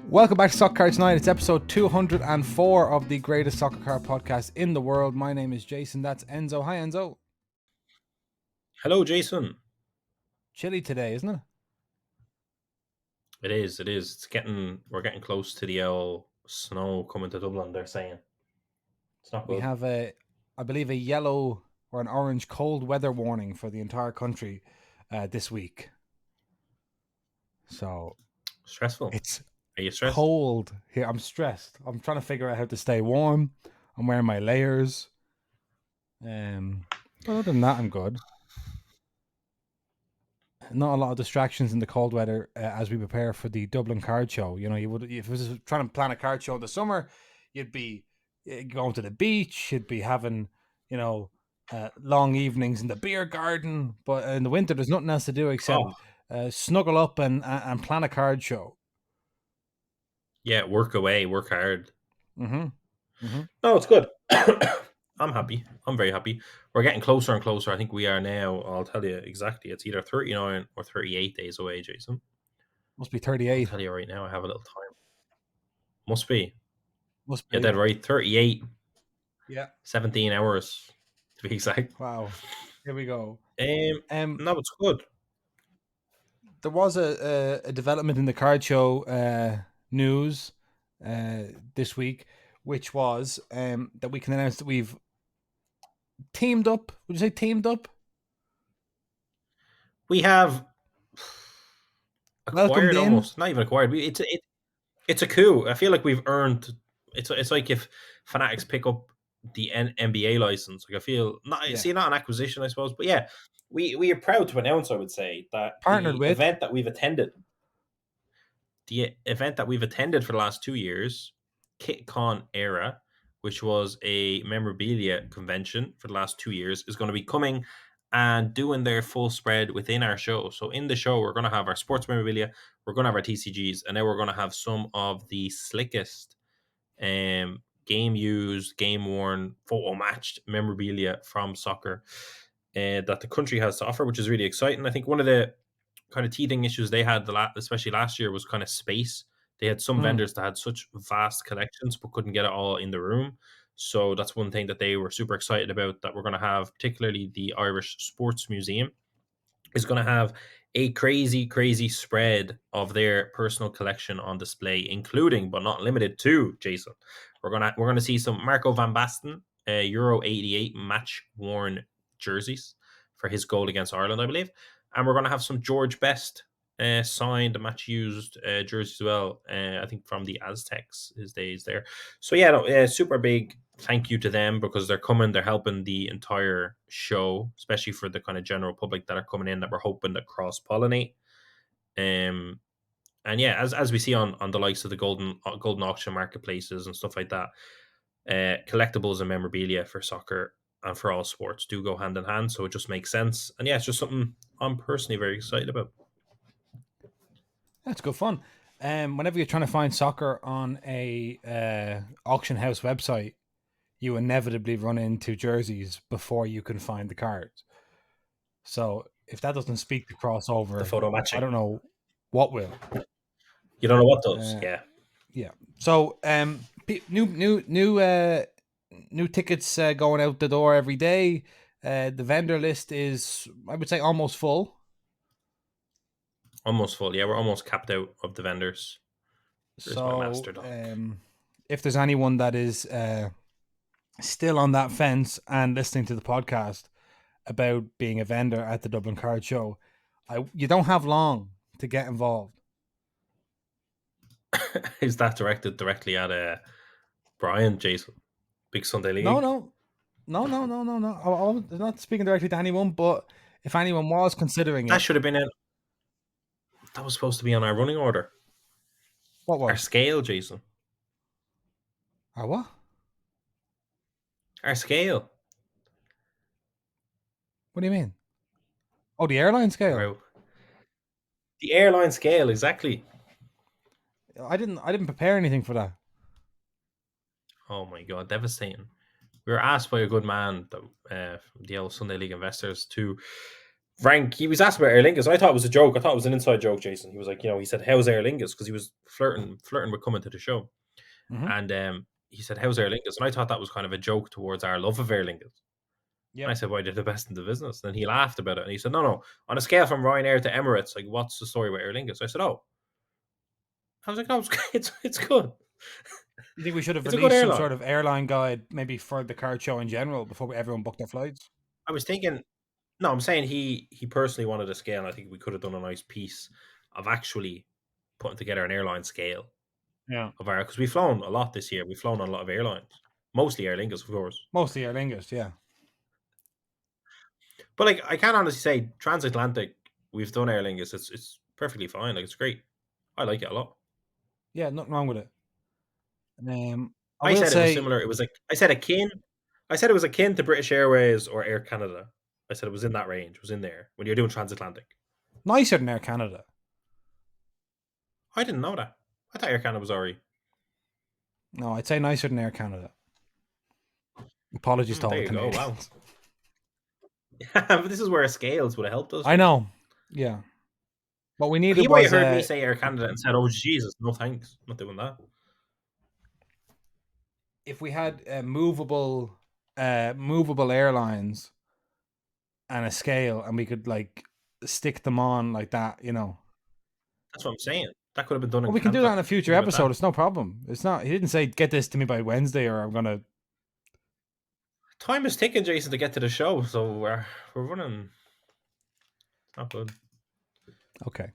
Welcome back to Soccer Card Tonight. It's episode 204 of the greatest soccer card podcast in the world. My name is Jason. That's Enzo. Hi, Enzo. Hello, Jason. Chilly today, isn't it? It is. We're getting close to the snow coming to Dublin. They're saying it's not We good. have I believe, a yellow or an orange cold weather warning for the entire country this week. So Stressful. it's Are you stressed? cold here. I'm stressed. I'm trying to figure out how to stay warm. I'm wearing my layers. But other than that, I'm good. Not a lot of distractions in the cold weather as we prepare for the Dublin card show. You know, you would, if it was trying to plan a card show in the summer, you'd be going to the beach, you'd be having, long evenings in the beer garden. But in the winter, there's nothing else to do except snuggle up and plan a card show. Yeah, work away, work hard. Mm-hmm. No, it's good. I'm happy. I'm very happy. We're getting closer and closer. I think we are now. I'll tell you exactly. It's either 39 or 38 days away, Jason. Must be I'll 38. tell you right now. I have a little time. Must be. Must Yeah, be. dead right. 38. Yeah. 17 hours to be exact. Wow. Here we go. No, it's good. There was a development in the card show news this week, which was that we can announce that we've teamed up. Would you say teamed up? We have Welcomed acquired in. almost, not even acquired. It's a coup. I feel like we've earned. It's like if Fanatics pick up the NBA license. Like I feel not an acquisition, I suppose, but yeah, we are proud to announce. I would say that Partnered with. the event that we've attended for the last 2 years, KitCon Era, which was a memorabilia convention for the last 2 years, is going to be coming and doing their full spread within our show. So in the show, we're going to have our sports memorabilia, we're going to have our TCGs, and then we're going to have some of the slickest game used, game worn, photo matched memorabilia from soccer that the country has to offer, which is really exciting. I think one of the kind of teething issues they had, especially last year, was kind of space. They had some vendors that had such vast collections but couldn't get it all in the room. So that's one thing that they were super excited about, that we're going to have, particularly the Irish Sports Museum is going to have a crazy spread of their personal collection on display, including but not limited to, Jason. We're gonna see some Marco van Basten Euro 88 match worn jerseys for his goal against Ireland, I believe, and we're gonna have some George Best signed match used jerseys as well. I think from the Aztecs his days there. So yeah, no, super big thank you to them, because they're coming, they're helping the entire show, especially for the kind of general public that are coming in, that we're hoping to cross pollinate. And yeah, as we see on the likes of the golden auction marketplaces and stuff like that, collectibles and memorabilia for soccer and for all sports do go hand in hand. So it just makes sense. And yeah, it's just something I'm personally very excited about. That's good fun. Whenever you're trying to find soccer on a auction house website, you inevitably run into jerseys before you can find the cards. So if that doesn't speak to crossover, The photo I matching. don't know what will. You don't know what does. Yeah. Yeah. So new tickets going out the door every day. The vendor list is, I would say, almost full. Almost full. Yeah, we're almost capped out of the vendors. There's my master doc. If there's anyone that is still on that fence and listening to the podcast about being a vendor at the Dublin Card Show, you don't have long to get involved. Is that directed directly at Brian, Jason, Big Sunday League? No. I'm not speaking directly to anyone, but if anyone was considering That it, should have been in. That was supposed to be on our running order. what Our was? scale, Jason. Our what? Our scale. What do you mean? Oh, the airline scale. The airline scale, exactly. I didn't prepare anything for that. Oh my god, devastating. We were asked by a good man, the old Sunday League investors, to Frank, he was asked about Aer Lingus. I thought it was a joke. I thought it was an inside joke, Jason. He was like, he said, "How's Aer Lingus?" Because he was flirting with coming to the show. Mm-hmm. And he said, "How's Aer Lingus?" And I thought that was kind of a joke towards our love of Aer Lingus. And I Yep. said, "Why, they're the best in the business." And he laughed about it. And he said, "No. On a scale from Ryanair to Emirates, like, what's the story with Aer Lingus?" I said, "Oh." I was like, "No, it's good. You think we should have It's a good released some airline." sort of airline guide, maybe for the card show in general, before everyone booked their flights? I was thinking, no, I'm saying he personally wanted a scale. And I think we could have done a nice piece of actually putting together an airline scale Yeah. of our, because we've flown a lot this year. We've flown on a lot of airlines, mostly Aer Lingus, of course. Mostly Aer Lingus, yeah. But like, I can honestly say, transatlantic, we've done Aer Lingus. It's perfectly fine. Like, it's great. I like it a lot. Yeah, nothing wrong with it. I I will said it was say similar. It was like, I said akin. I said it was akin to British Airways or Air Canada. I said it was in that range. It was in there when you're doing transatlantic. nicer than Air Canada. I didn't know that. I thought Air Canada was already. No, I'd say nicer than Air Canada. Apologies to all There the you go. Wow. Canadians. But this is where scales would have helped us. I know. Yeah. What we He needed might have was heard me say Air Canada and said, "Oh Jesus, no thanks, not doing that." if we had movable airlines and a scale, and we could like stick them on like that, That's what I'm saying. That could have been done Well, in we can do that Canada. in a future Think about episode. that. It's no problem. It's not. He didn't say get this to me by Wednesday, or I'm gonna. Time is ticking, Jason, to get to the show, so we're running. It's not good. Okay.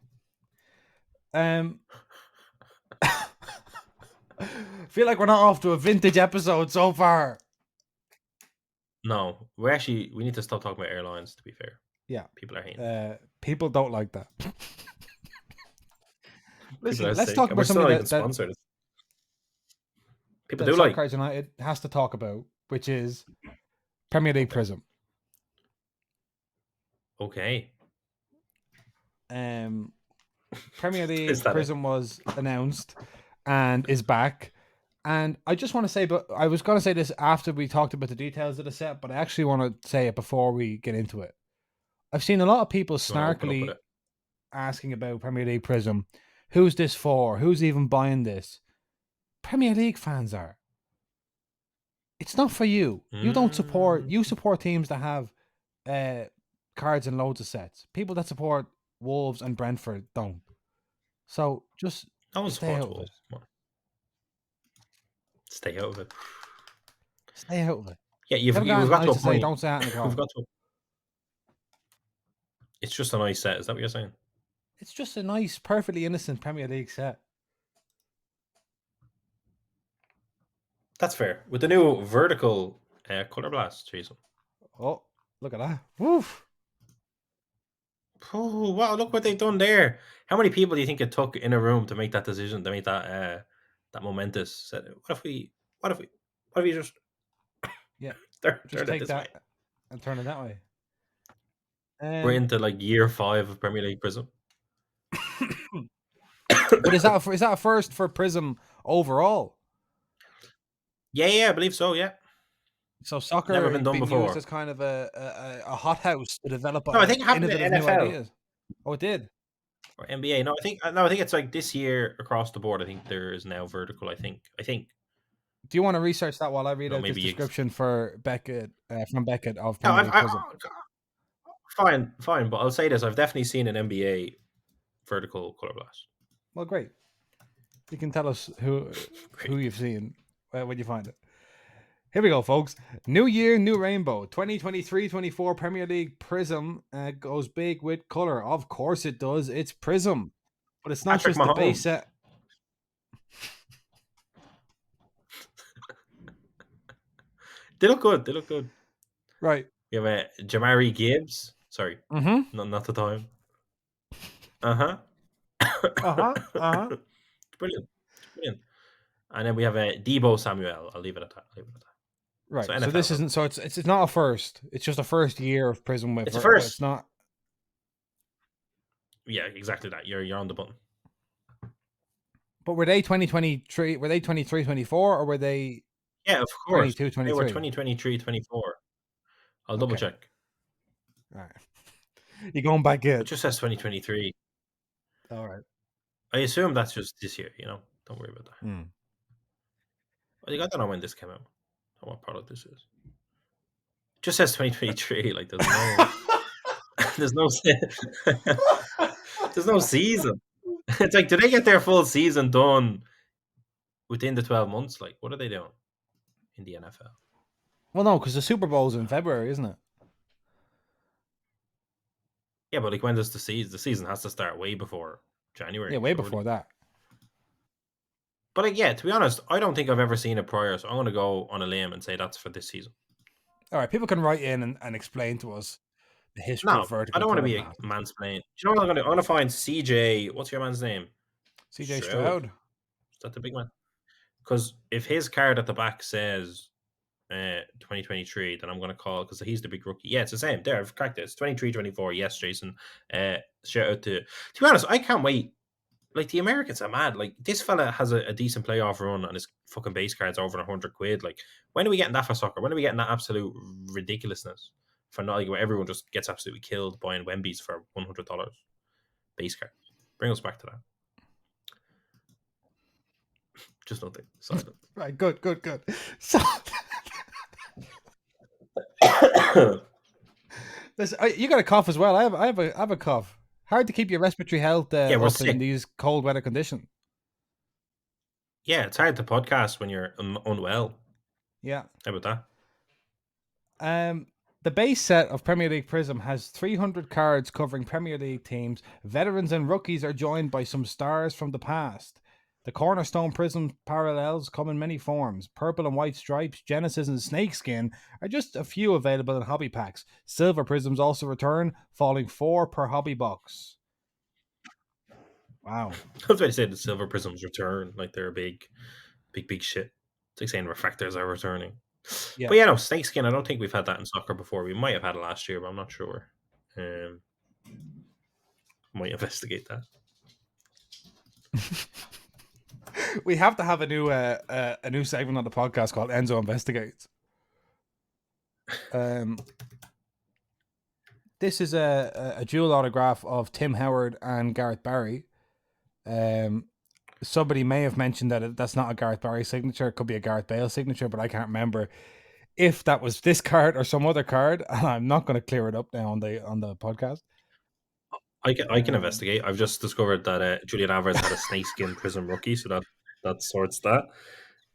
Feel like we're not off to a vintage episode so far. No, we need to stop talking about airlines. To be fair, Yeah. people are hating. People don't like that. People Listen, are let's sick, talk and we're about still something not even that sponsored. People that do like. Cards United has to talk about, which is Premier League Prizm. Okay. Premier League Is that it? Prizm was announced and is back. And I just want to say, but I was going to say this after we talked about the details of the set, but I actually want to say it before we get into it. I've seen a lot of people You want to open up with snarkily it? asking about Premier League Prizm. Who's this for? Who's even buying this? Premier League fans are. It's not for you. You don't support. You support teams that have cards and loads of sets. People that support Wolves and Brentford don't. So just No one stay supports out of it. Wolves. Come on. Stay out of it. Stay out of it. Yeah, You haven't got we've anything got to nice a to say. point. Don't say that in the We've car. got to. It's just a nice set. Is that what you're saying? It's just a nice, perfectly innocent Premier League set. That's fair. With the new vertical color blast, Jason. Oh, look at that. Woof. Oh wow! Look what they've done there. How many people do you think it took in a room to make that decision, to make that momentous? Said, what if we? What if we? What if we just Yeah. turn Just it take this way? that and turn it that way. We're into like year 5 of Premier League Prism. But is that a first for Prizm overall? Yeah, I believe so. Yeah, So never soccer been done being used before. as kind of a hothouse to develop No, I think it happened in innovative new NFL ideas. Oh, it did. or NBA. No, I think it's like this year across the board. I think there is now vertical. I think. Do you want to research that while I read No, out this maybe. description for Beckett from Beckett of No, Premier League Prizm? fine. But I'll say this: I've definitely seen an NBA vertical color blast. Well, great. You can tell us who Great. you've seen when you find it. Here we go, folks. New year, new rainbow. 2023-24 Premier League Prizm goes big with color. Of course it does. It's Prizm. But it's not Patrick just the base Mahomes. set. They look good. Right. We have Jamari Gibbs. Sorry, Mm-hmm. not the time. Uh Uh-huh. Uh-huh. huh. Brilliant. And then we have Debo Samuel. I'll leave it at that. Right. So So NFL. this isn't it's not a first. It's just a first year of Prizm with It's a but it's first. not. Yeah, exactly that. You're on the button. But were they 2023? Were they 23-24 or were they Yeah, of course. 22-23? They were 2023-24. I'll double Okay. check. All right. You're going back It in. just says 2023. All right. I assume that's just this year. Don't worry about that. Mm. I don't know when this came out. Or what product this is. It just says 2023. Like there's no, there's no, there's no season. It's like, do they get their full season done within the 12 months? Like, what are they doing in the NFL? Well, no, because the Super Bowl's in February, isn't it? Yeah, but like, when does the season? The season has to start way before Yeah, January, way surely. before that. But like, yeah, to be honest, I don't think I've ever seen it prior, so I'm going to go on a limb and say that's for this season. All right, people can write in and explain to us the history of No, I vertical don't want to color be a glasses. mansplain. Do you know what I'm going to? I'm going to find CJ. What's your man's name? CJ Stroud. Stroud. Is that the big man? Because if his card at the back says 2023, then I'm going to call because he's the big rookie. Yeah, it's the same. There, I've cracked it. It's 23, 24. Yes, Jason. Shout out to be honest, I can't wait. Like, the Americans are mad. Like, this fella has a decent playoff run and his fucking base card's over 100 quid. Like, when are we getting that for soccer? When are we getting that absolute ridiculousness for not like where everyone just gets absolutely killed buying Wemby's for $100 base card? Bring us back to that. Just nothing. Silent. Right, good. So, listen, you got a cough as well. I have a cough. Hard to keep your respiratory health Yeah, we're up in sick. these cold weather conditions. Yeah, it's hard to podcast when you're unwell. Yeah. How about The base set of Premier League Prizm has 300 cards covering Premier League teams. Veterans and rookies are joined by some stars from the past. The Cornerstone Prizm parallels come in many forms. Purple and white stripes, Genesis, and Snakeskin are just a few available in hobby packs. Silver Prizms also return, falling 4 per hobby box. Wow. that? I was about to say the Silver Prisms return. Like, they're a big shit. It's like saying refractors are returning. Yeah. But yeah, no, snakeskin. I don't think we've had that in soccer before. We might have had it last year, but I'm not sure. Might investigate that. We have to have a new segment on the podcast called Enzo Investigates. This is a dual autograph of Tim Howard and Gareth Barry. Somebody may have mentioned that that's not a Gareth Barry signature. It could be a Gareth Bale signature, but I can't remember if that was this card or some other card. And I'm not going to clear it up now on the podcast. I can investigate. I've just discovered that Julian Alvarez had a snakeskin Prism rookie, so that sorts that.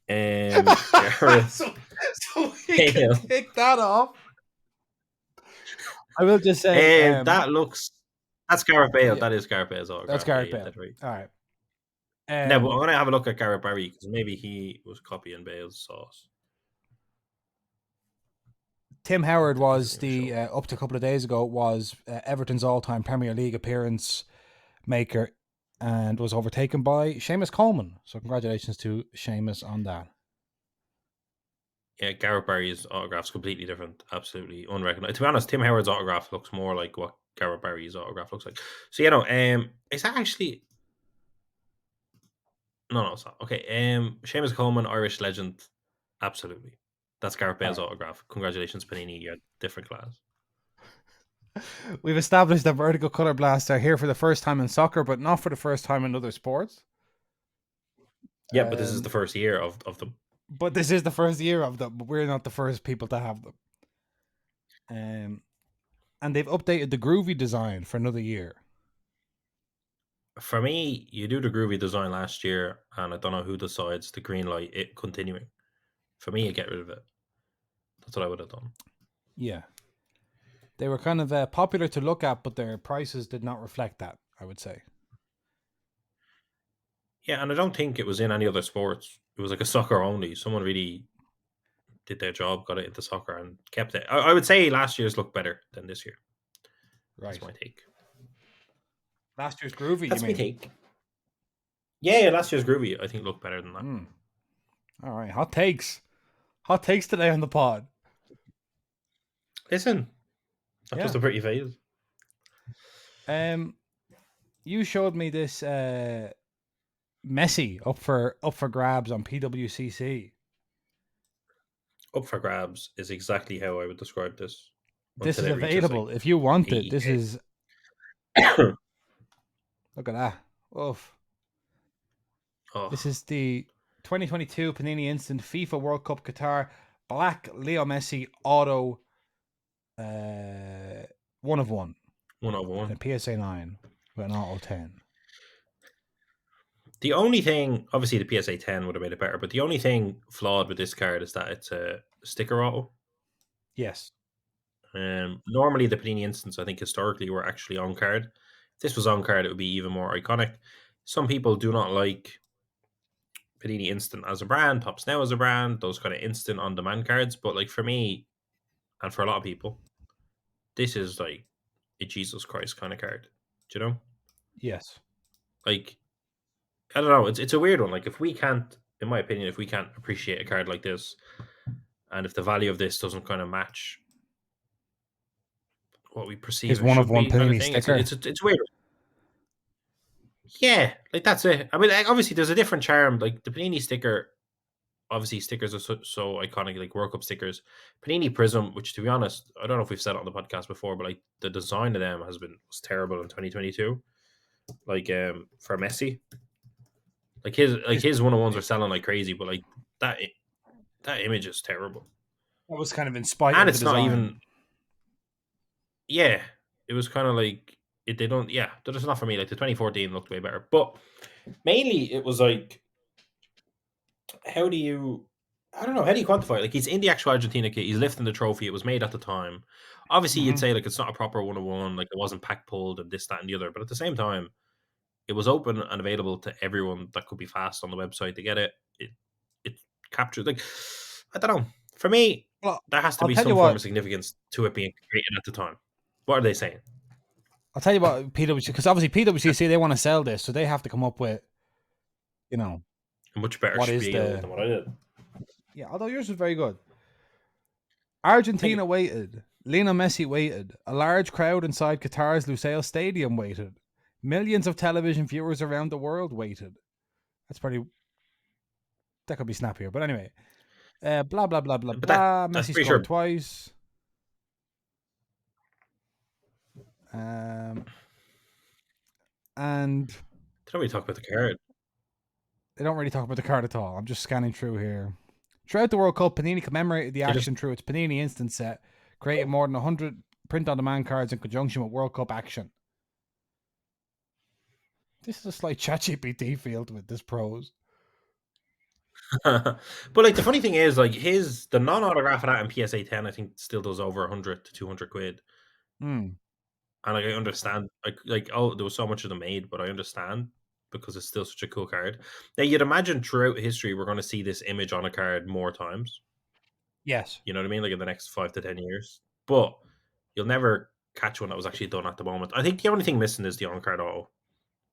Gareth so we can take that off. I will just say that's Gareth Bale. Yeah. That is Gareth Bale's autograph. That's Gareth Bale. Right. All right. Now, but I'm gonna have a look at Gareth Barry because maybe he was copying Bale's sauce. Tim Howard was the up to a couple of days ago was Everton's all-time Premier League appearance maker and was overtaken by Seamus Coleman. So congratulations to Seamus on that. Yeah, Gareth Barry's autograph's completely different. Absolutely unrecognized. To be honest, Tim Howard's autograph looks more like what Gareth Barry's autograph looks like. So is that actually? No, it's not. Okay, Seamus Coleman, Irish legend. Absolutely. That's Gareth Bale's autograph. Congratulations, Panini. You're a different class. We've established that vertical color blasts are here for the first time in soccer, but not for the first time in other sports. Yeah, but this is the first year of them. But this is the first year of them, but we're not the first people to have them. And they've updated the groovy design for another year. For me, you do the groovy design last year, and I don't know who decides to green light it continuing. For me, you get rid of it. That's what I would have done. Yeah. They were kind of popular to look at, but their prices did not reflect that, I would say. Yeah, and I don't think it was in any other sports. It was like a soccer only. Someone really did their job, got it into soccer, and kept it. I would say last year's looked better than this year. Right. That's my take. Last year's groovy, That's you mean? my take. Yeah, last year's groovy, I think, looked better than that. All right, hot takes. Hot takes today on the pod. Listen, that's just a pretty face. You showed me this Messi up for grabs on PWCC. Up for grabs is exactly how I would describe this. This is available if you want it. This is Look at that. Oof. Oh, This is the 2022 Panini Instant FIFA World Cup Qatar Black Leo Messi Auto 1 of 1 1/1. and a PSA 9 with an Auto 10. The only thing, obviously, the PSA 10 would have made it better, but the only thing flawed with this card is that it's a sticker auto. Yes. Normally, the Panini Instants, I think, historically were actually on card. If this was on card, it would be even more iconic. Some people do not like Panini Instant as a brand, Pops Now as a brand, those kind of instant on demand cards. But like for me, and for a lot of people, this is like a Jesus Christ kind of card. Do you know? Yes. Like, I don't know. It's a weird one. Like, if we can't, in my opinion, if we can't appreciate a card like this, and if the value of this doesn't kind of match what we perceive His it 1 of should 1 be, kind of Panini thing, sticker. it's weird. Yeah, like that's it. I mean, like, obviously, there's a different charm. Like the Panini sticker, obviously, stickers are so iconic, like World Cup stickers. Panini Prizm, which to be honest, I don't know if we've said it on the podcast before, but like the design of them was terrible in 2022. Like for Messi, His his 1/1s are selling like crazy, but like that that image is terrible, that was kind of in spite and of the it's not even. design. Yeah, it was kind of like it. They don't. Yeah, that is not for me. Like the 2014 looked way better, but mainly it was like, how do you? I don't know. How do you quantify it? Like he's in the actual Argentina kit. He's lifting the trophy. It was made at the time. Obviously, you'd Mm-hmm. say like it's not a proper 1/1. Like it wasn't pack pulled and this, that, and the other. But at the same time, it was open and available to everyone that could be fast on the website to get it. It captured like, I don't know. For me, Well, there has to I'll be tell you some form what. of significance to it being created at the time. What are they saying? I'll tell you what PwC, because obviously PwC they want to sell this, so they have to come up with, you know, A much better what is spiel the than what I did. yeah. Although yours was very good. Thank you. Argentina waited. Lionel Messi waited. A large crowd inside Qatar's Lusail Stadium waited. Millions of television viewers around the world waited. That's pretty. That could be snappier, but anyway. Blah blah blah blah But that blah. that's Messi pretty scored sure. twice. Um, and Didn't we talk about the card? they don't really talk about the card at all. I'm just scanning through here. Throughout the World Cup, Panini commemorated the They just action through its Panini Instant set, creating more than 100 print-on-demand cards in conjunction with World Cup action. This is a slight ChatGPT field with this prose. but like the funny thing is, like the non-autograph of that in PSA 10, I think still does over 100 to 200 quid. Hmm. And like I understand, like oh, there was so much of them made, but I understand because it's still such a cool card. Now you'd imagine throughout history we're going to see this image on a card more times. Yes. You know what I mean? Like in the next 5 to 10 years, but you'll never catch one that was actually done at the moment. I think the only thing missing is the on card auto.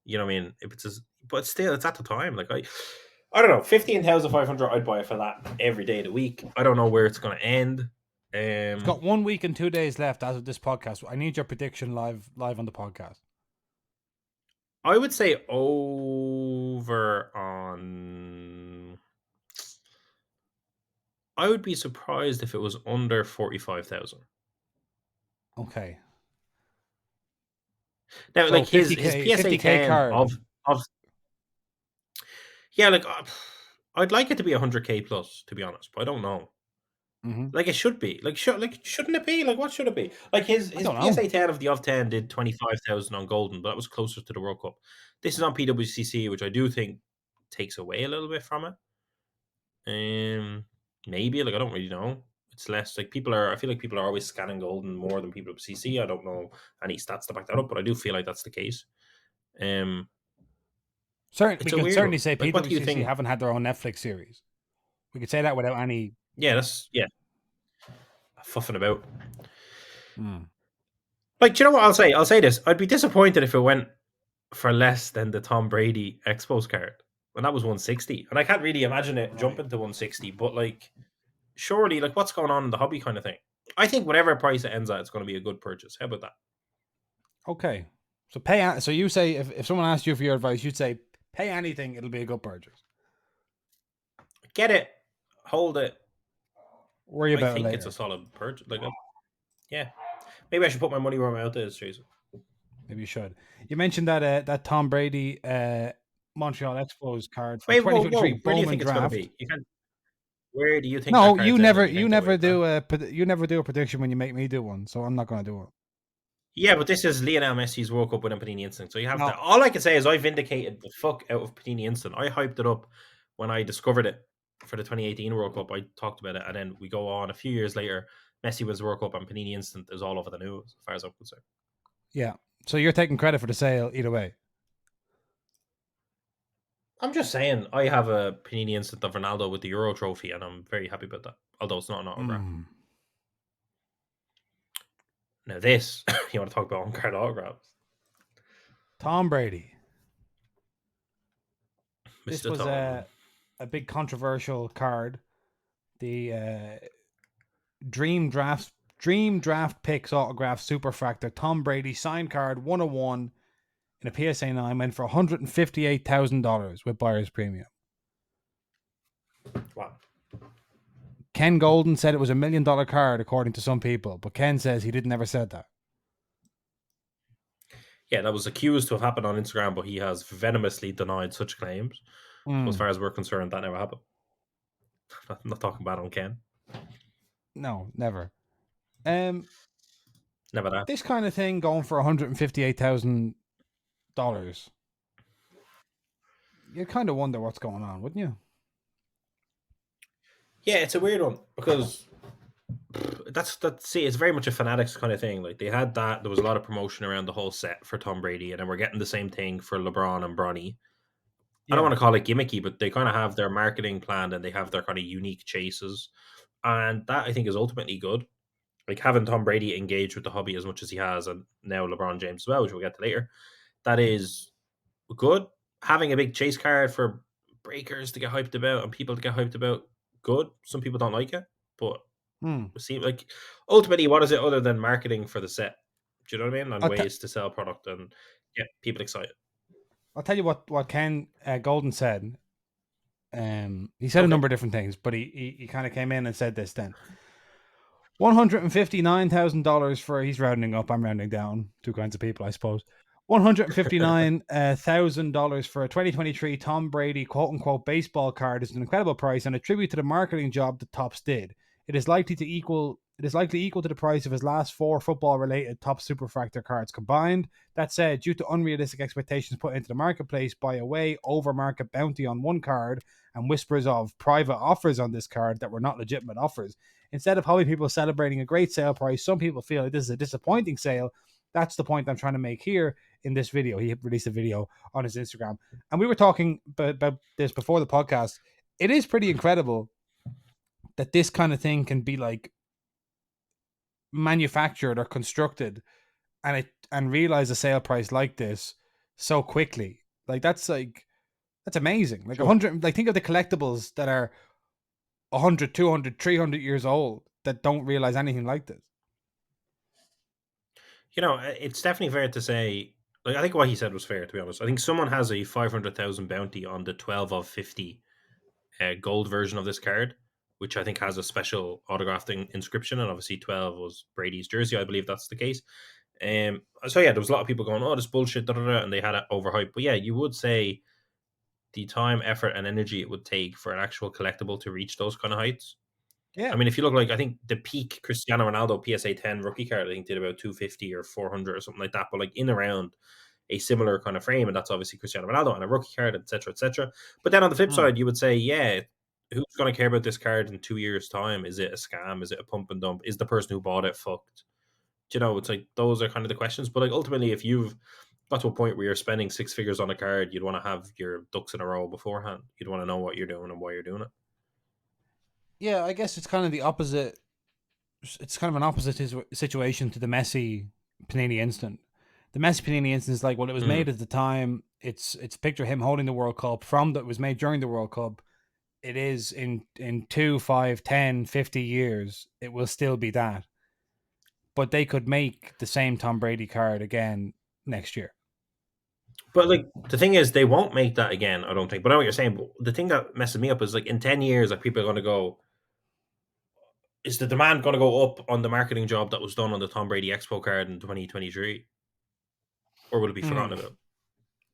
You know what I mean? If it's just, but still, it's at the time. Like I don't know, 15,500. I'd buy it for that every day of the week. I don't know where it's going to end. It's got 1 week and 2 days left as of this podcast. I need your prediction live on the podcast. I would say over on. I would be surprised if it was under 45,000. Okay. Now, So like his 50k PSA 50k 10 card. of yeah, like I'd like it to be 100k plus, to be honest, but I don't know. Mm-hmm. Like it should be. Like shouldn't it be? Like what should it be? Like I his don't know. PSA 10 of the of 10 did 25,000 on Golden, but that was closer to the World Cup. This is on PWCC, which I do think takes away a little bit from it. Maybe like I don't really know. It's less like people are. I feel like people are always scanning Golden more than PWCC. I don't know any stats to back that up, but I do feel like that's the case. Um, Certainly, we it's a can weird certainly one. say Like, what do you PwCC think? haven't had their own Netflix series. We could say that without any. Yeah, that's yeah, fuffing about. Hmm. Like, do you know what I'll say? I'll say this. I'd be disappointed if it went for less than the Tom Brady Expos card. And that was 160. And I can't really imagine it Right. jumping to 160, but like surely, like what's going on in the hobby kind of thing. I think whatever price it ends at, it's going to be a good purchase. How about that? Okay. So pay. So you say if someone asked you for your advice, you'd say pay anything. It'll be a good purchase. Get it, hold it. Worry I about it think it's a later. solid purchase. Like, yeah, maybe I should put my money where my mouth is, Jason. Maybe you should. You mentioned that Tom Brady Montreal Expos card for Wait, whoa, 2023 whoa! Where do you Bowman think it's going to draft. be? You can't. Where do you think that No, card's ending? You think it will, man? you never do a prediction when you make me do one, so I'm not going to do it. Yeah, but this is Lionel Messi's World Cup winning Panini Instant, so you have to. No, All I can say is I vindicated the fuck out of Panini Instant. I hyped it up when I discovered it for the 2018 World Cup. I talked about it, and then we go on a few years later. Messi wins the World Cup, and Panini Instant is all over the news, as far as I'm concerned. yeah. So you're taking credit for the sale either way. I'm just saying, I have a Panini Instant of Ronaldo with the Euro trophy, and I'm very happy about that. Although it's not an autograph. Mm. Now, this, you want to talk about on card autographs? Tom Brady. This Mr. was Tom. a big controversial card. The Dream Draft Picks autograph superfractor Tom Brady signed card 101 in a PSA 9 went for $158,000 with buyer's premium. Wow. Ken Golden said it was $1 million card, according to some people, but Ken says he didn't ever said that. Yeah, that was accused to have happened on Instagram, but he has venomously denied such claims. So as far as we're concerned, that never happened. I'm not talking bad on Ken. No, never. Never that. This kind of thing going for $158,000, you kind of wonder what's going on, wouldn't you? Yeah, it's a weird one because see, it's very much a fanatics kind of thing. Like they had that, there was a lot of promotion around the whole set for Tom Brady, and then we're getting the same thing for LeBron and Bronny. I don't Yeah. want to call it gimmicky, but they kind of have their marketing plan and they have their kind of unique chases, and that I think is ultimately good. Like having Tom Brady engage with the hobby as much as he has, and now LeBron James as well, which we'll get to later, that is good. Having a big chase card for breakers to get hyped about and people to get hyped about, good. Some people don't like it, but Hmm. it seems like ultimately, what is it other than marketing for the set? Do you know what I mean? And I'll, t- ways to sell product and get people excited. I'll tell you what Ken Golden said. He said a Okay. number of different things, but he kind of came in and said this then. $159,000 for, he's rounding up, I'm rounding down, two kinds of people, I suppose. $159,000 for a 2023 Tom Brady quote unquote baseball card is an incredible price and a tribute to the marketing job the Tops did. It is likely equal to the price of his last four football related top superfractor cards combined. That said, due to unrealistic expectations put into the marketplace by a way over market bounty on one card and whispers of private offers on this card that were not legitimate offers, instead of hobby people celebrating a great sale price, some people feel like this is a disappointing sale. That's the point I'm trying to make here in this video. He released a video on his Instagram, and we were talking about this before the podcast. It is pretty incredible that this kind of thing can be like manufactured or constructed and realize a sale price like this so quickly. Like that's amazing. Like Sure. 100, like think of the collectibles that are 100, 200, 300 years old that don't realize anything like this. It's definitely fair to say. Like I think what he said was fair. To be honest, I think someone has a 500,000 bounty on the 12 of 50 gold version of this card, which I think has a special autographed inscription, and obviously 12 was Brady's jersey. I believe that's the case. So yeah, there was a lot of people going, "Oh, this bullshit," da, da, da, and they had it overhyped. But yeah, you would say the time, effort, and energy it would take for an actual collectible to reach those kind of heights. I Yeah. mean, if you look like I think the peak Cristiano Ronaldo PSA 10 rookie card, I think did about 250 or 400 or something like that, but like in around a similar kind of frame, and that's obviously Cristiano Ronaldo and a rookie card, etc., etc. But then on the flip Hmm. side, you would say, yeah, who's going to care about this card in 2 years' time? Is it a scam? Is it a pump and dump? Is the person who bought it fucked? It's like those are kind of the questions. But like ultimately, if you've got to a point where you're spending six figures on a card, you'd want to have your ducks in a row beforehand. You'd want to know what you're doing and why you're doing it. Yeah, I guess it's kind of the opposite. It's kind of an opposite situation to the Messi Panini Instant. The Messi Panini Instant is like, well, it was Mm. made at the time. It's a picture of him holding the World Cup from that was made during the World Cup. It is in 2, 5, 10, 50 years, it will still be that. But they could make the same Tom Brady card again next year. But like the thing is, they won't make that again. I don't think. But I know what you're saying. But the thing that messes me up is like in 10 years, like people are going to go. Is the demand going to go up on the marketing job that was done on the Tom Brady Expo card in 2023? or will it be forgotten Mm. about?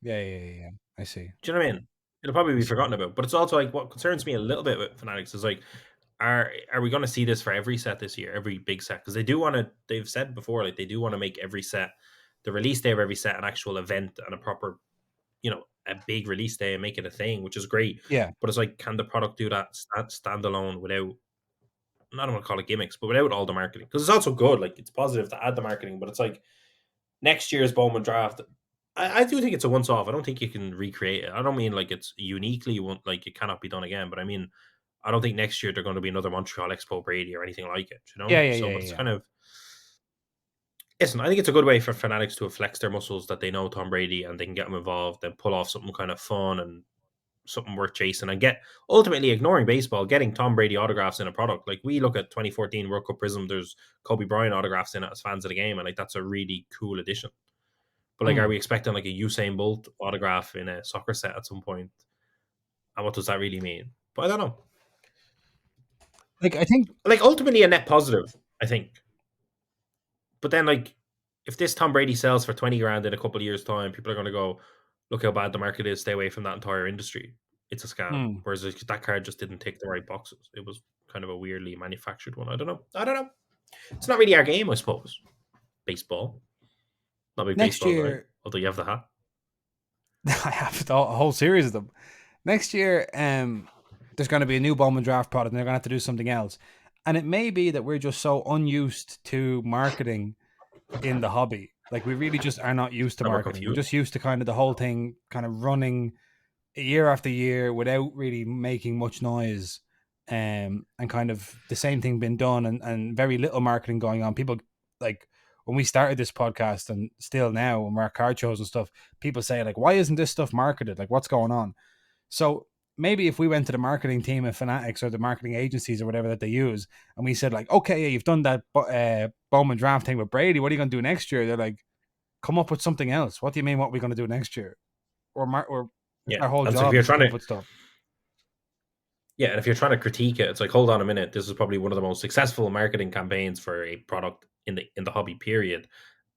Yeah. I see. Do you know what I mean? It'll probably I be see. forgotten about. But it's also like what concerns me a little bit with Fanatics is like, are we going to see this for every set this year, every big set? Because they do want to. They've said before, like they do want to make every set, the release day of every set, an actual event and a proper, a big release day and make it a thing, which is great. Yeah. But it's like, can the product do that standalone without? I don't want to call it gimmicks, but without all the marketing? Because it's also good. Like it's positive to add the marketing, but it's like next year's Bowman draft. I do think it's a once off. I don't think you can recreate it. I don't mean like it's uniquely one, like it cannot be done again, but I mean I don't think next year they're going to be another Montreal Expo Brady or anything like it, you know? So, but it's Yeah. kind of, listen, I think it's a good way for Fanatics to flex their muscles that they know Tom Brady and they can get him involved and pull off something kind of fun and something worth chasing and get ultimately ignoring baseball, getting Tom Brady autographs in a product. Like we look at 2014 World Cup Prizm, there's Kobe Bryant autographs in it as fans of the game, and like that's a really cool addition. But like, are Mm. we expecting like a Usain Bolt autograph in a soccer set at some point? And what does that really mean? But I don't know. Like I think Like ultimately a net positive, I think. But then like, if this Tom Brady sells for 20 grand in a couple of years' time, people are going to go, look how bad the market is. Stay away from that entire industry. It's a scam. mm. Whereas like, that card just didn't tick the right boxes. It was kind of a weirdly manufactured one. I don't know. I don't know. It's not really our game, I suppose. Baseball. Not a big Next baseball guy. year Although you have the hat. I have a whole series of them. Next year, there's going to be a new Bowman draft product, and they're going to have to do something else. And it may be that we're just so unused to marketing in the hobby. Like we really just are not used to That we're marketing. We're confused. just used to kind of the whole thing kind of running year after year without really making much noise. And kind of the same thing been done and very little marketing going on. People like when we started this podcast and still now when we're at card shows and stuff, people say like, why isn't this stuff marketed? Like what's going on? So maybe if we went to the marketing team at Fanatics or the marketing agencies or whatever that they use, and we said like, okay, yeah, you've done that Bowman draft thing with Brady. What are you going to do next year? They're like, come up with something else. What do you mean? What are we going to do next year? Or Yeah. our whole And so if job you're is to trying come up to with stuff. Yeah, and if you're trying to critique it, it's like, hold on a minute. This is probably one of the most successful marketing campaigns for a product in the hobby period,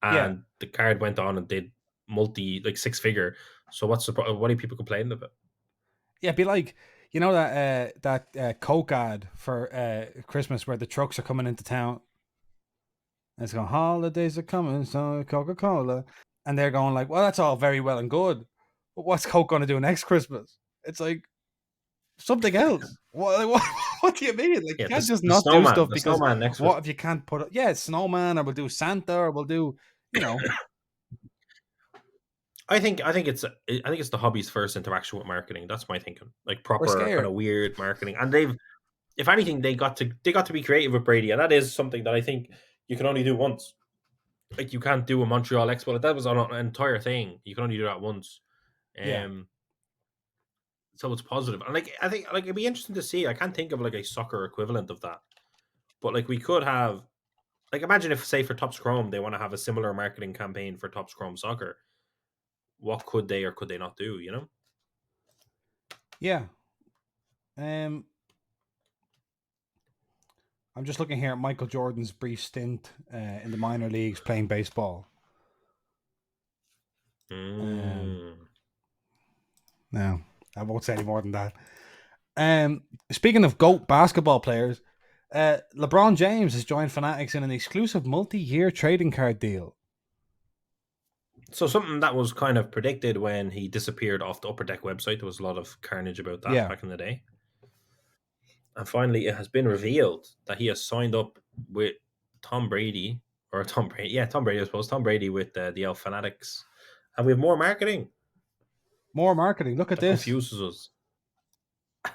Yeah, and the card went on and did like six figure. So what are people complaining about? yeah. Be like you know that Coke ad for Christmas where the trucks are coming into town. And it's going holidays are coming, so Coca Cola, and they're going like, well, that's all very well and good, but what's Coke going to do next Christmas? It's like something else. What do you mean? Like, you Yeah, can't just the not do snowman, stuff the because snowman next what Christmas. if you can't put it? Yeah, it's snowman, or we'll do Santa, or we'll do, you know, I think it's the hobby's first interaction with marketing. That's my thinking. Like we're proper kind scared. of weird marketing, and if anything, they got to be creative with Brady, and that is something that I think you can only do once. Like you can't do a Montreal Expo. Like, that was an entire thing. You can only do that once. Yeah, Um, so it's positive, and like I think like it'd be interesting to see. I can't think of like a soccer equivalent of that, but like we could have like imagine if say for Topps Chrome they want to have a similar marketing campaign for Topps Chrome Soccer. What could they or could they not do? You know? yeah. Um, I'm just looking here at Michael Jordan's brief stint in the minor leagues playing baseball. Um, Mm. no, I won't say any more than that. Speaking of GOAT basketball players, LeBron James has joined Fanatics in an exclusive multi-year trading card deal. So something that was kind of predicted when he disappeared off the Upper Deck website. There was a lot of carnage about that Yeah, back in the day. And finally, it has been revealed that he has signed up with Tom Brady, or Tom Brady, yeah, Tom Brady, I suppose, Tom Brady with the L Fanatics. And we have more marketing more marketing. Look at that this. confuses us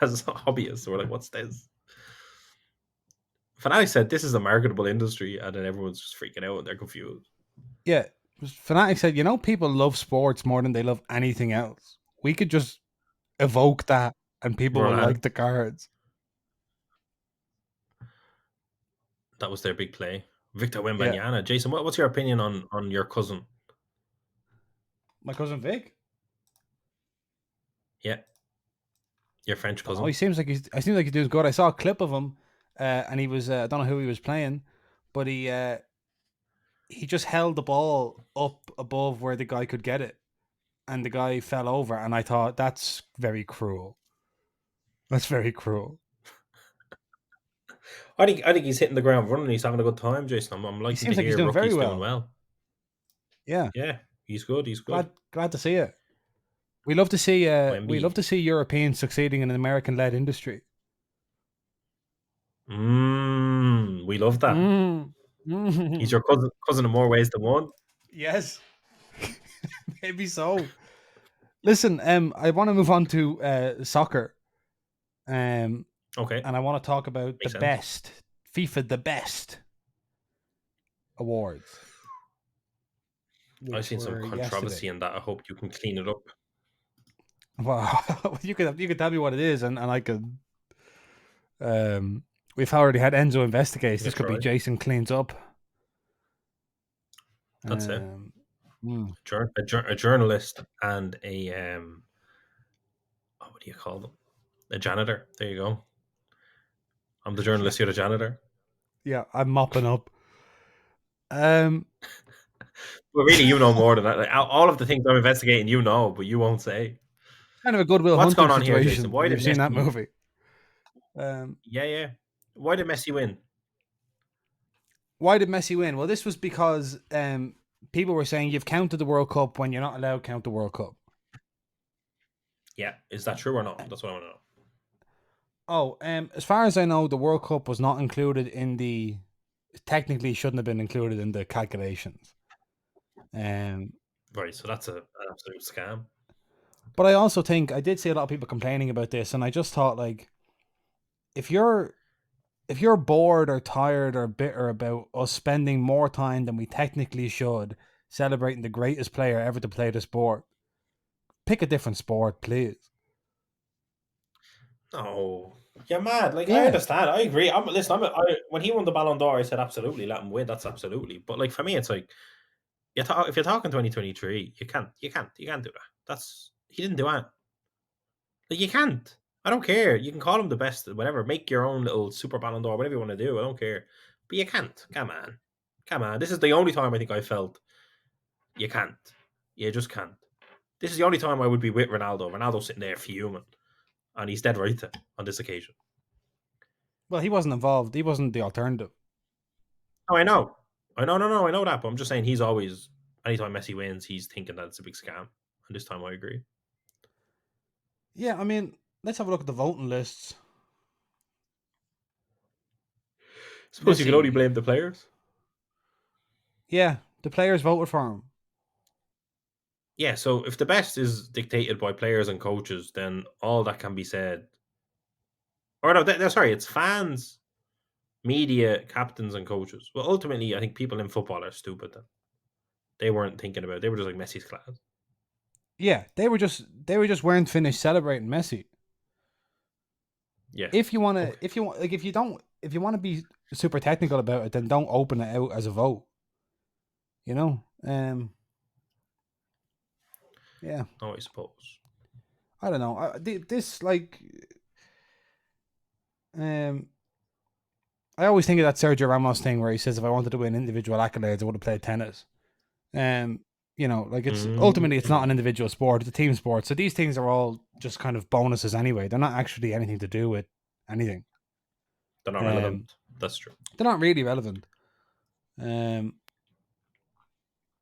as hobbyists. We're like, what's this? Fanatics said this is a marketable industry, and then everyone's just freaking out and they're confused. Yeah, Fanatics said, you know, people love sports more than they love anything else. We could just evoke that, and people will like Verlaine, the cards. that was their big play. Victor Yeah, Wembanyama. Jason, what's your opinion on your cousin? my cousin Vic. Yeah, your French Don't know. cousin. I seems like he's doing good. I saw a clip of him, and he was I don't know who he was playing, but he just held the ball up above where the guy could get it, and the guy fell over. And I thought that's very cruel. That's very cruel. I think he's hitting the ground running. He's having a good time, Jason. I'm He liking to seems like he's hear doing very rookie's doing well. well. Yeah, Yeah, he's good. He's good. glad to see it. We love to see Wemby. Europeans succeeding in an American-led industry. We love that. Mm. He's your cousin in more ways than one. Yes, maybe so. Listen, I want to move on to soccer, and Okay, I want to talk about the makes sense. best FIFA, the best awards, I've which seen some were yesterday. controversy in that. I hope you can clean it up. Well, you could tell me what it is, and I could. We've already had Enzo investigate. You This can could be try. Jason cleans up. That's it. Um, mm, A journalist and a what do you call them? A janitor. There you go. I'm the yeah, journalist. You're the janitor. yeah, I'm mopping up. Um, But really, you know more than that. Like, all of the things I'm investigating, you know, but you won't say. kind of a Goodwill What's Hunting going on here, Jason? situation. Why If did you've seen that Messi? movie, um, Yeah, yeah. Why did Messi win? why did Messi win? Well, this was because people were saying you've counted the World Cup when you're not allowed to count the World Cup. Yeah, is that true or not? That's what I want to know. Oh, as far as I know, the World Cup was not included in the. Technically, shouldn't have been included in the calculations. Right, so that's an absolute scam. But I also think I did see a lot of people complaining about this, and I just thought like, if you're bored or tired or bitter about us spending more time than we technically should celebrating the greatest player ever to play the sport, pick a different sport, please. No, you're mad. Like I Yeah, understand, I agree. Listen. When he won the Ballon d'Or, I said absolutely let him win. That's absolutely. But like for me, it's like if you're talking 2023, you can't do that. That's he didn't do that. Like you can't. I don't care. You can call him the best, whatever. Make your own little super Ballon d'Or, whatever you want to do. I don't care. But you can't. Come on. This is the only time I think I felt you can't. You just can't. This is the only time I would be with Ronaldo. Ronaldo's sitting there fuming, and he's dead right on this occasion. well, he wasn't involved. He wasn't the alternative. Oh, I know. No, I know that. But I'm just saying he's always, anytime Messi wins, he's thinking that it's a big scam. And this time I agree. Yeah, I mean, let's have a look at the voting lists. Suppose you can only Messi. blame the players. Yeah, the players voted for him. Yeah, so if the best is dictated by players and coaches, then all that can be said. Or no, sorry, it's fans, media, captains, and coaches. Well, ultimately, I think people in football are stupid. Then they weren't thinking about it. They were just like Messi's class. Yeah, they were just weren't finished celebrating Messi. Yeah. If you want to, Okay. if you want, like, if you want to be super technical about it, then don't open it out as a vote. You know, yeah, No, I suppose. I don't know. This like, um, I always think of that Sergio Ramos thing where he says, "If I wanted to win individual accolades, I would have played tennis." Um, you know, like it's ultimately it's not Mm. an individual sport; it's a team sport. So these things are all just kind of bonuses anyway. They're not actually anything to do with anything. They're not Um, relevant. That's true. they're not really relevant. Um,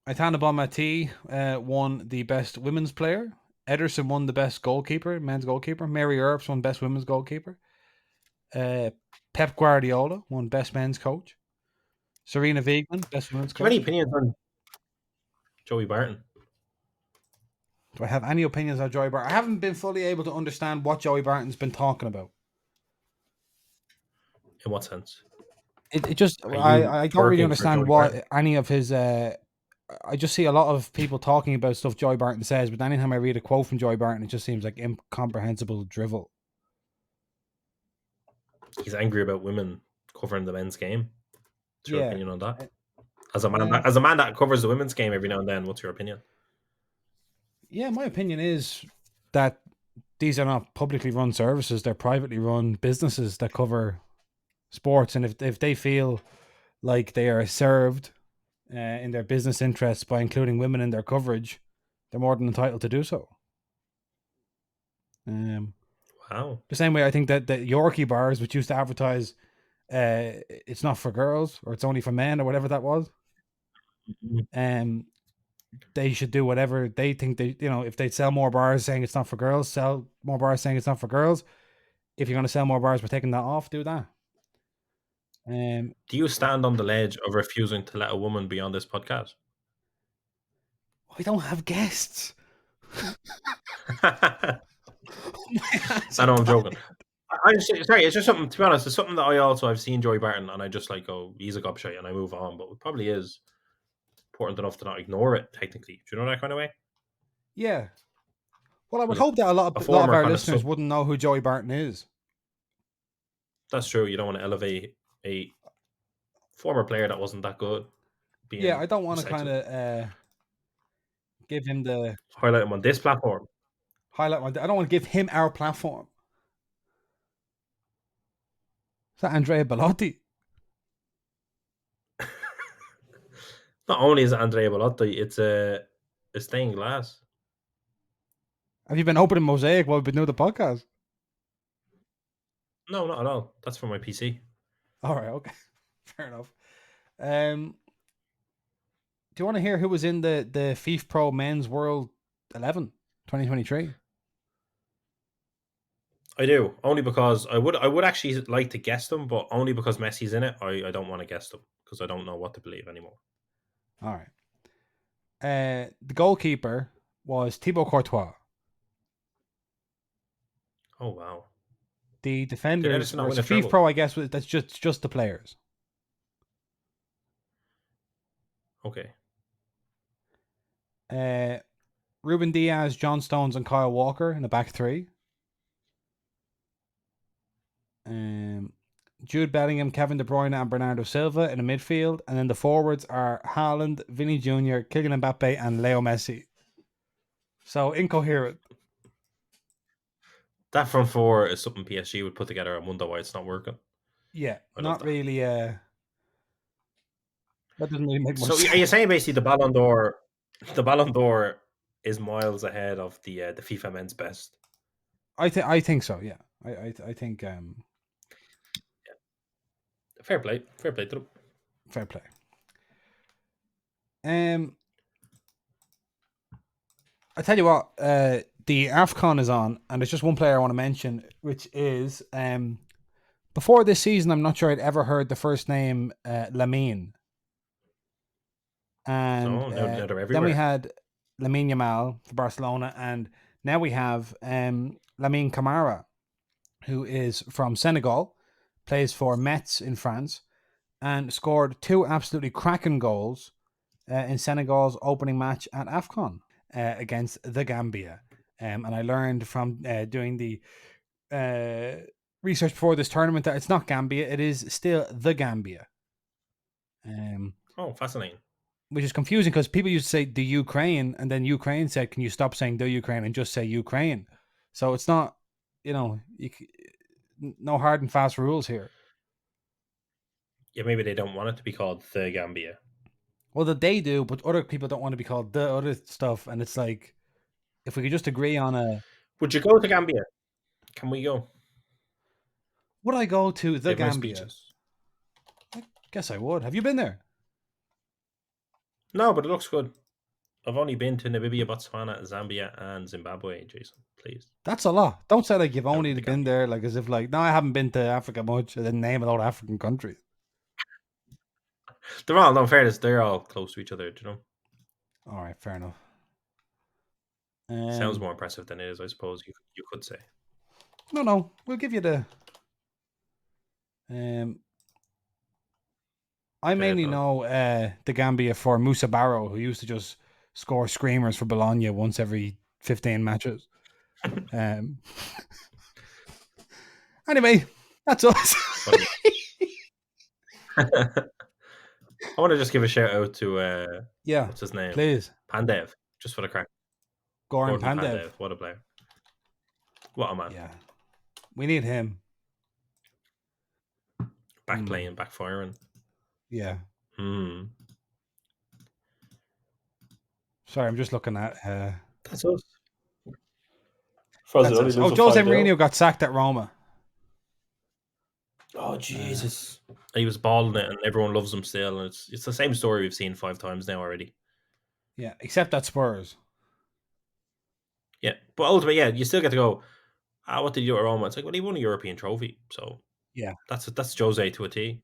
Aitana Bonmati won the best women's player. Ederson won the best goalkeeper, men's goalkeeper. Mary Earps won best women's goalkeeper. Pep Guardiola won best men's coach. Serena Wiegman, best women's Do you have any coach. opinions on Joey Barton? Do I have any opinions on Joey Barton? I haven't been fully able to understand what Joey Barton's been talking about. In what sense? It just Are you I don't really twerking for understand Joey Barton? what any of his. I just see a lot of people talking about stuff Joey Barton says, but anytime I read a quote from Joey Barton, it just seems like incomprehensible drivel. He's angry about women covering the men's game. What's your Yeah. opinion on that? Uh, As a man that covers the women's game every now and then, what's your opinion? Yeah, my opinion is that these are not publicly run services; they're privately run businesses that cover sports, and if they feel like they are served in their business interests by including women in their coverage, they're more than entitled to do so. Wow. The same way I think that the Yorkie bars, which used to advertise it's not for girls or it's only for men or whatever that was, they should do whatever they think they, if they sell more bars saying it's not for girls, sell more bars saying it's not for girls. If you're going to sell more bars by taking that off, do that. Do you stand on the ledge of refusing to let a woman be on this podcast? I don't have guests. I know I'm joking. Sorry, it's just something, to be honest, it's something that I've seen Joey Barton and I just like, oh, he's a gobshite and I move on, but it probably is important enough to not ignore it, technically. Do you know that kind of way? Yeah. Well, I would Because hope that a lot a of former our kind of listeners sub, wouldn't know who Joey Barton is. that's true. You don't want to elevate a former player that wasn't that good Yeah, being I don't want to kind sexist. of give him the Highlight him on this platform. highlight. I don't want to give him our platform. Is that Andrea Bellotti? Not only is it Andrea Bellotti, it's a stained glass. Have you been opening Mosaic while we've been doing the podcast? No, not at all. That's for my PC. All right, okay, fair enough. Do you want to hear who was in the FIFA Pro Men's World 11 2023? I do, only because I would actually like to guess them, but only because Messi's in it, I don't want to guess them because I don't know what to believe anymore. All right. The goalkeeper was Thibaut Courtois. Oh wow! The Did defenders Edison not were win a FIFA treble? Pro. I guess that's just the players. Okay. Ruben Diaz, John Stones, and Kyle Walker in the back three. Jude Bellingham, Kevin De Bruyne, and Bernardo Silva in the midfield, and then the forwards are Haaland, Vinny Jr., Kylian Mbappe, and Leo Messi. So incoherent. That front four is something PSG would put together. I wonder why it's not working. Yeah, I love not that. really. That doesn't really make much So are you sense. saying basically the Ballon d'Or is miles ahead of the FIFA men's best? I think so. Yeah, I think Fair play to them. fair play. Um, I tell you what, the AFCON is on, and there's just one player I want to mention, which is before this season, I'm not sure I'd ever heard the first name Lamine, and No, now they're then we everywhere. had Lamine Yamal for Barcelona, and now we have Lamine Camara, who is from Senegal, plays for Metz in France, and scored two absolutely cracking goals in Senegal's opening match at AFCON against the Gambia. And I learned from doing the research before this tournament that it's not Gambia, it is still the Gambia. Oh, fascinating. Which is confusing because people used to say the Ukraine, and then Ukraine said, "Can you stop saying the Ukraine and just say Ukraine?" So it's not, no hard and fast rules here. Yeah, maybe they don't want it to be called the Gambia. Well, that they do, but other people don't want to be called the other stuff, and it's like if we could just agree on a. Would you go to Gambia? Can we go? Would I go to They the have nice Gambia? beaches. I guess I would. Have you been there? No, but it looks good. I've only been to Namibia, Botswana, Zambia, and Zimbabwe, Jason. Please. That's a lot. Don't say like you've Never only been to been Gambia. there, like as if like no, I haven't been to Africa much, and then name a lot of African countries. They're all, no, in fairness, they're all close to each other, do you know? All right, fair enough. Sounds more impressive than it is, I suppose you could say. No, we'll give you the. Um, I Fair mainly enough. know the Gambia for Musa Barrow, who used to just score screamers for Bologna once every 15 matches. Um, anyway, that's us. I want to just give a shout out to Yeah, what's his name? please. Pandev, just for the crack. Goran Gordon Pandev. Pandev, what a player. What a man. Yeah, we need him. Back playing, back firing. Yeah. Hmm. Sorry, I'm just looking at. That's us. Frozen That's only us. Oh, losing Jose 5-0. Mourinho got sacked at Roma. Oh Uh, Jesus! He was balling it, and everyone loves him still. And it's the same story we've seen 5 times now already. yeah, except at Spurs. Yeah, but ultimately, yeah, you still get to go. Ah, what did he do at Roma? It's like, well, he won a European trophy, so Yeah, that's Jose to a T.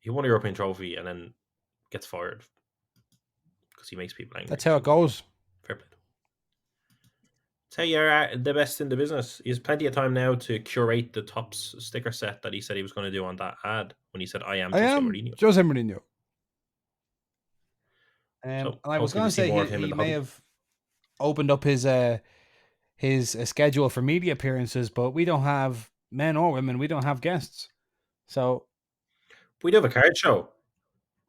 He won a European trophy and then gets fired because he makes people angry. that's how it So goes. fair play. Tell you're the best in the business. He has plenty of time now to curate the Tops sticker set that he said he was going to do on that ad when he said, "I am I Jose am Mourinho." Jose Mourinho. So And I was hopefully going we to see say more he of him in he the may hobby. have opened up his schedule for media appearances, but we don't have men or women. We don't have guests, so We do have a card show.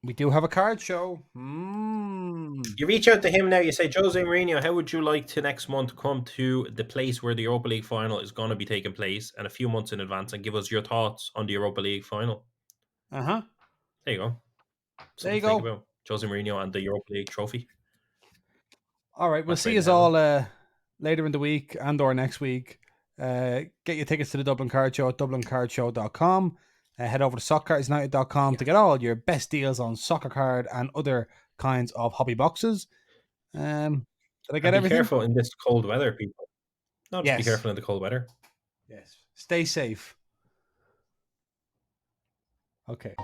we do have a card show. You reach out to him now. You say, Jose Mourinho, how would you like to next month come to the place where the Europa League final is going to be taking place, and a few months in advance, and give us your thoughts on the Europa League final? Uh huh. There you go. There Something you to think go. about. Jose Mourinho and the Europa League trophy. All right, we'll Match see made in us heaven. all later in the week and or next week. Get your tickets to the Dublin Card Show at dublincardshow.com. Head over to soccercardsunited.com Yeah. to get all your best deals on soccer card and other kinds of hobby boxes. Did I And get be everything? careful in this cold weather, people. No, just be Yes. careful in the cold weather. Yes. Stay safe. Okay.